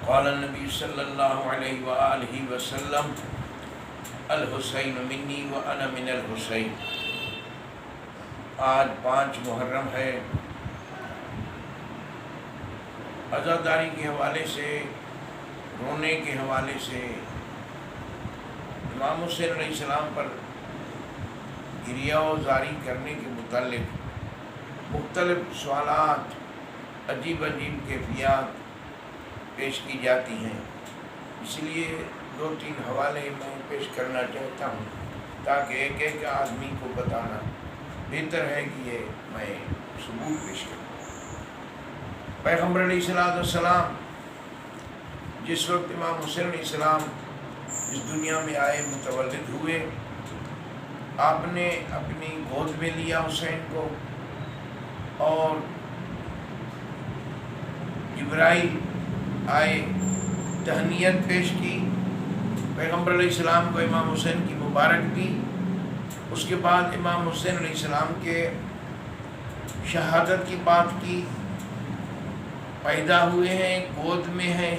قال النبی صلی اللہ علیہ وآلہ وسلم الحسین منی وانا من الحسین۔ آج 5 محرم ہے۔ عزاداری کے حوالے سے، رونے کے حوالے سے، امام حسین علیہ السلام پر گریہ و زاری کرنے کے متعلق مختلف سوالات، عجیب عجیب کیفیات پیش کی جاتی ہیں۔ اس لیے 2-3 حوالے میں پیش کرنا چاہتا ہوں تاکہ ایک ایک آدمی کو بتانا بہتر ہے کہ یہ میں ثبوت پیش کروں۔ پیغمبر علیہ السلام جس وقت امام حسین علیہ السلام اس دنیا میں آئے، متولد ہوئے، آپ نے اپنی گود میں لیا حسین کو، اور جبرائیل آئے، تہنیت پیش کی، پیغمبر علیہ السلام کو امام حسین کی مبارک دی۔ اس کے بعد امام حسین علیہ السلام کے شہادت کی بات کی، پیدا ہوئے ہیں، گود میں ہیں،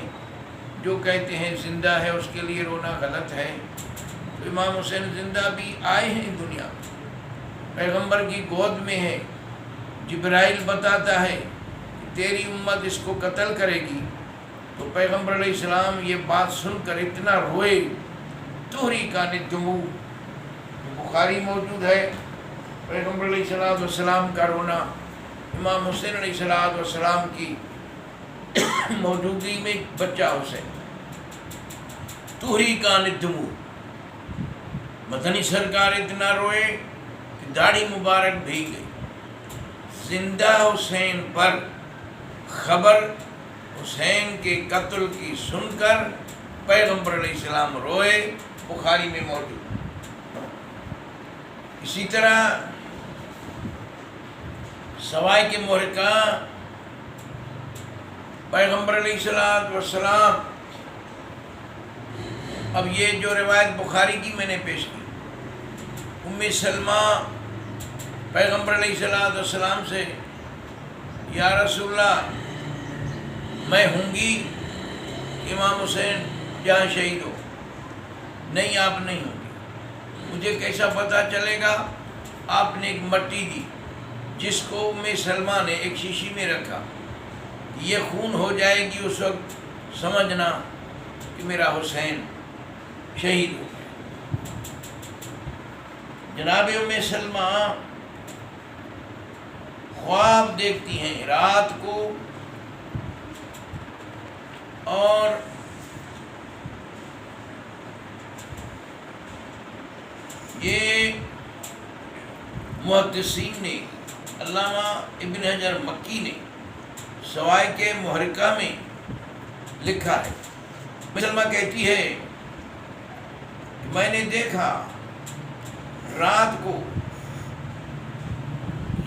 جو کہتے ہیں زندہ ہے اس کے لیے رونا غلط ہے۔ تو امام حسین زندہ بھی آئے ہیں دنیا میں، پیغمبر کی گود میں ہے، جبرائیل بتاتا ہے کہ تیری امت اس کو قتل کرے گی۔ تو پیغمبر علیہ السلام یہ بات سن کر اتنا روئے، تحریک الدموع، بخاری موجود ہے، پیغمبر علیہ السلام کا رونا امام حسین علیہ السلام کی موجودگی میں، بچہ حسین، تحریک الدموع، مدنی سرکار اتنا روئے کہ داڑھی مبارک بھیگ گئی۔ زندہ حسین پر خبر حسین کے قتل کی سن کر پیغمبر علیہ السلام روئے، بخاری میں موجود۔ اسی طرح سوائے کے محرقہ پیغمبر علیہ السلام، اب یہ جو روایت بخاری کی میں نے پیش کی، ام سلمہ پیغمبر علیہ السلام سے، یا رسول اللہ میں ہوں گی امام حسین جہاں شہید ہو؟ نہیں، آپ نہیں ہوں گی۔ مجھے کیسا پتہ چلے گا؟ آپ نے ایک مٹی دی جس کو ام سلمہ نے ایک شیشی میں رکھا، یہ خون ہو جائے گی اس وقت سمجھنا کہ میرا حسین شہید ہو گیا۔ جناب ام سلمہ خواب دیکھتی ہیں رات کو، اور یہ محدثین نے، علامہ ابن حجر مکی نے سوائے کے محرقہ میں لکھا ہے۔ سلمہ کہتی ہے کہ میں نے دیکھا رات کو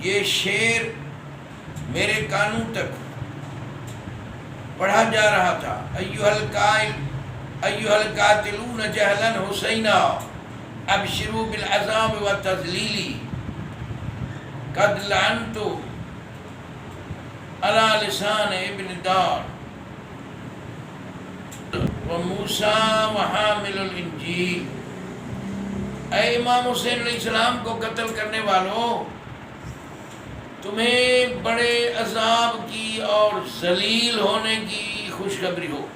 یہ شعر میرے کانوں تک پڑھا جا رہا تھا، ایھا القاتلون جہلا حسینا ابشروا بالعذاب والتذلیل قد لعنت علی لسان ابن دار وموسیٰ وحامل الانجیل۔ اے امام حسین علیہ السلام کو قتل کرنے والوں، تمہیں بڑے عذاب کی اور ذلیل ہونے کی خوشخبری ہو۔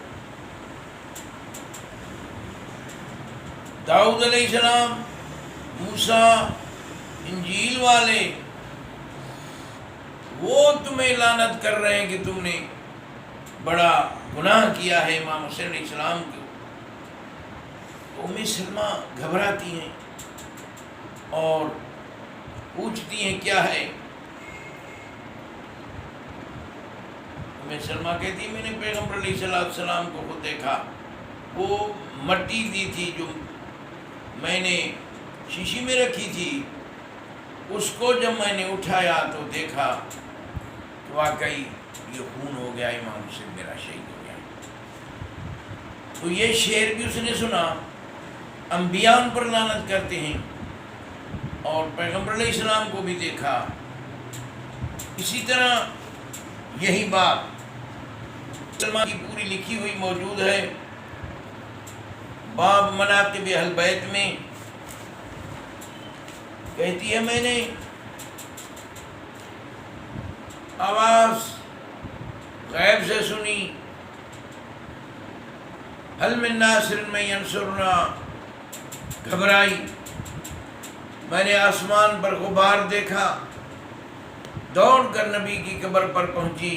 داؤد علیہ السلام، موسیٰ، انجیل والے، وہ تمہیں لعنت کر رہے ہیں کہ تم نے بڑا گناہ کیا ہے امام حسین علیہ السلام کو۔ ام سلمہ گھبراتی ہیں اور پوچھتی ہیں کیا ہے؟ ام سلمہ کہتی میں نے پیغمبر علیہ السلام کو خود دیکھا، وہ مٹی دی تھی جو میں نے شیشی میں رکھی تھی، اس کو جب میں نے اٹھایا تو دیکھا کہ واقعی یہ خون ہو گیا، امام حسین میرا شہید ہو گیا۔ تو یہ شعر بھی اس نے سنا، انبیاء ان پر لعنت کرتے ہیں، اور پیغمبر علیہ السلام کو بھی دیکھا۔ اسی طرح یہی بات سلمان کی پوری لکھی ہوئی موجود ہے باب مناقب اہل بیت میں. کہتی ہے میں نے آواز غیب سے سنی، حل من ناصر من ینصرنا. گھبرائی، میں نے آسمان پر غبار دیکھا، دوڑ کر نبی کی قبر پر پہنچی.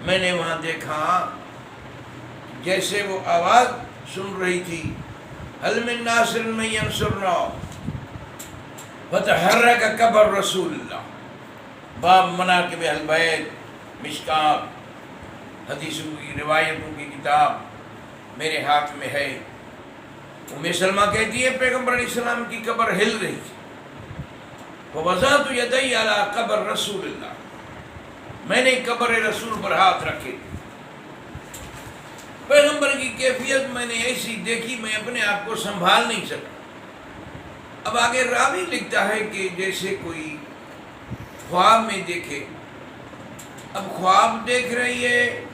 میں نے وہاں دیکھا جیسے وہ آواز سن رہی تھی، حل من ناصر من ینصرنا، فتحرک قبر رسول اللہ. باب مناقب اہل بیت، مشکات، حدیثوں کی روایتوں کی کتاب میرے ہاتھ میں ہے. ام سلمہ کہتی ہے پیغمبر علیہ السلام کی قبر ہل رہی تھی. ووضعت یدی علی قبر رسول اللہ، میں نے قبر رسول پر ہاتھ رکھے. پیغمبر کی کیفیت میں نے ایسی دیکھی میں اپنے آپ کو سنبھال نہیں سکا. اب آگے راوی لکھتا ہے کہ جیسے کوئی خواب میں دیکھے. اب خواب دیکھ رہی ہے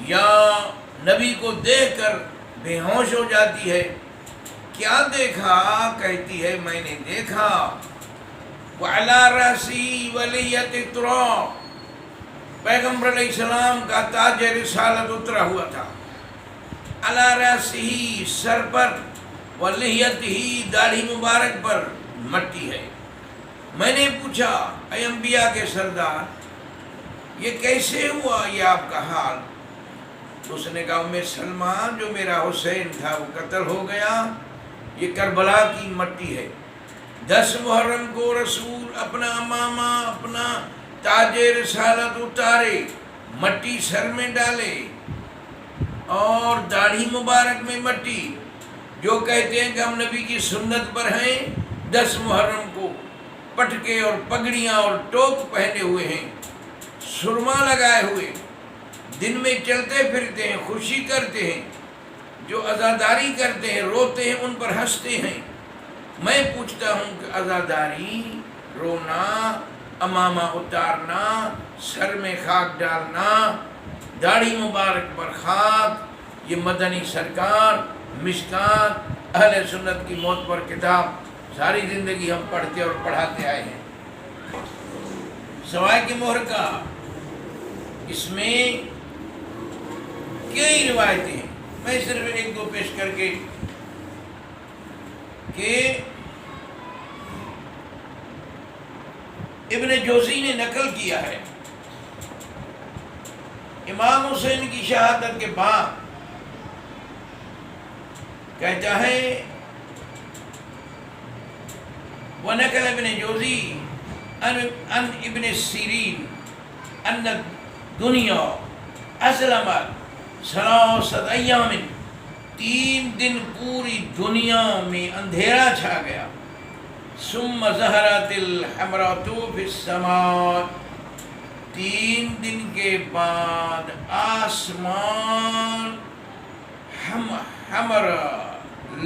یا نبی کو دیکھ کر بے ہوش ہو جاتی ہے. کیا دیکھا؟ کہتی ہے میں نے دیکھا وعلی رأسی ولیۃ تراب، پیغمبر علیہ السلام کا تاج رسالت اترا ہوا تھا. علی رأسی، سر پر، ولیۃ، داڑھی مبارک پر مٹی ہے. میں نے پوچھا اے انبیاء کے سردار یہ کیسے ہوا یہ آپ کا حال؟ تو اس نے کہا ام سلمہ جو میرا حسین تھا وہ قتل ہو گیا، یہ کربلا کی مٹی ہے. 10 محرم کو رسول اپنا امامہ، اپنا تاج رسالت اتارے، مٹی سر میں ڈالے اور داڑھی مبارک میں مٹی. جو کہتے ہیں کہ ہم نبی کی سنت پر ہیں، 10 محرم کو پٹکے اور پگڑیاں اور ٹوپ پہنے ہوئے ہیں، سرما لگائے ہوئے، دن میں چلتے پھرتے ہیں، خوشی کرتے ہیں. جو عزاداری کرتے ہیں، روتے ہیں، ان پر ہنستے ہیں. میں پوچھتا ہوں کہ عزاداری، رونا، امامہ اتارنا، سر میں خاک ڈالنا، داڑھی مبارک پر خاک، یہ مدنی سرکار، مشکات، اہل سنت کی موت پر کتاب ساری زندگی ہم پڑھتے اور پڑھاتے آئے ہیں. سوائے کی مہر کا اس میں کئی روایتیں ہیں. میں صرف 1-2 پیش کر کے کہ ابن جوزی نے نقل کیا ہے امام حسین کی شہادت کے بعد، کہتا ہے وَنَقَلَ ابن جوزی ان ابن سیرین ان دنیا اسلمت 3 ایام، 3 دن پوری دنیا میں اندھیرا چھا گیا. ثم ظہرت الحمرۃ فی السماء، 3 دن کے بعد آسمان حمر،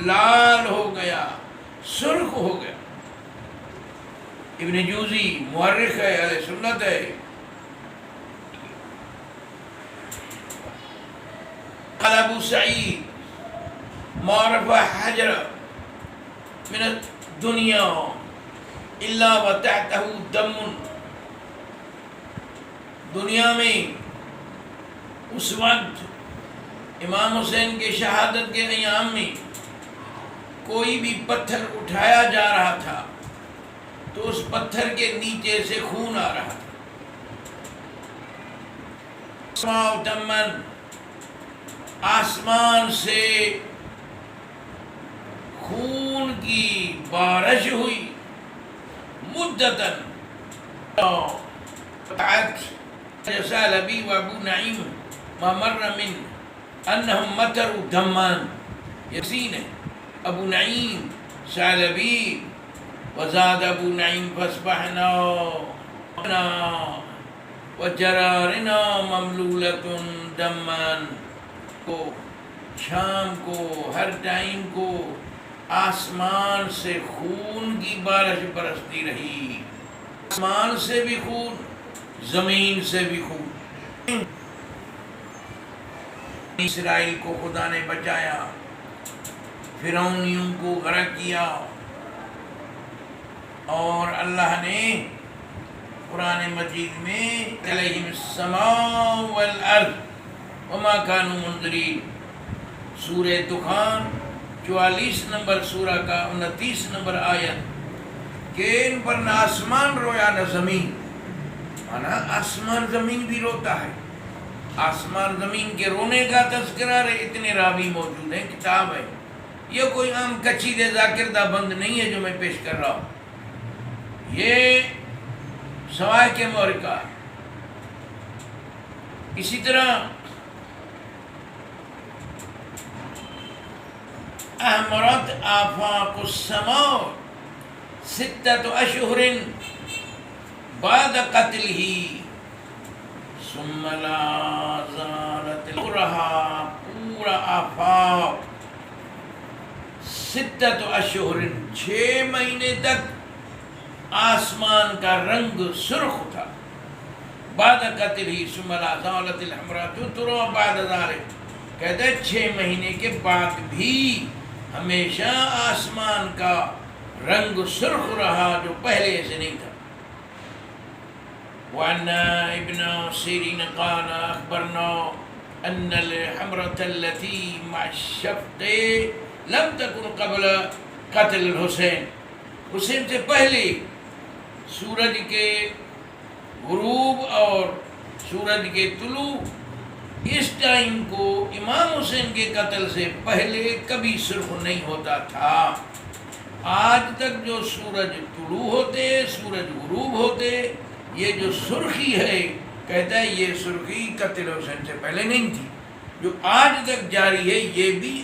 لال ہو گیا، سرخ ہو گیا. ابن جوزی مورخ ہے، اہل سنت ہے. قال ابو سعید ما رفع حجر من الدنیا الا وتحته دم. دنیا میں اس وقت امام حسین کے شہادت کے ایام میں کوئی بھی پتھر اٹھایا جا رہا تھا تو اس پتھر کے نیچے سے خون آ رہا تھا. دمن، آسمان سے خون کی بارش ہوئی. مدتاً جسال ابی و ابو نعیم ما مر من انہم مطروا دمان. یسین ہے ابو نعیم ثعلبی وزاد ابو نعیم فاصبحنا وجرارنا مملولۃ دمان. کو شام کو ہر ٹائم کو آسمان سے خون کی بارش برستی رہی. آسمان سے بھی خون، زمین سے بھی خون. اسرائیل کو خدا نے بچایا، فرعونیوں کو غرق کیا، اور اللہ نے قرآن مجید میں علیہم السماء والارض وما كانوا منذرین، سورہ دخان 44 نمبر سورہ کا 29 نمبر آیت، کہ ان پر نہ آسمان رویا نہ زمین، مانا آسمان زمین بھی روتا ہے، آسمان زمین کے رونے کا تذکرہ اتنے راوی موجود ہیں، کتاب ہے، یہ کوئی عام کچیدے ذاکردہ بند نہیں ہے جو میں پیش کر رہا ہوں، یہ سوائے کے مورکہ ہے۔ اسی طرح احمرت آفاق السماء 6 اشہر بعد قتلہ ثم لا زالت رہا، پورا آفاق 6 اشہر 6 مہینے تک آسمان کا رنگ سرخ تھا، بعد قتلہ ثم لا زالت الحمراء تترا بعد ذلك، کہتے ہیں 6 مہینے کے بعد بھی ہمیشہ آسمان کا رنگ سرخ رہا جو پہلے ایسے نہیں تھا۔ وعن ابن سیرین قال اخبرنا ان الحمرة التي مع الشفق لم تكن قبل قتل الحسین، حسین سے پہلے سورج کے غروب اور سورج کے طلوع اس ٹائم کو امام حسین کے قتل سے پہلے کبھی سرخ نہیں ہوتا تھا۔ آج تک جو سورج طلوع ہوتے، سورج غروب ہوتے، یہ جو سرخی ہے، کہتا ہے یہ سرخی قتل حسین سے پہلے نہیں تھی، جو آج تک جاری ہے یہ بھی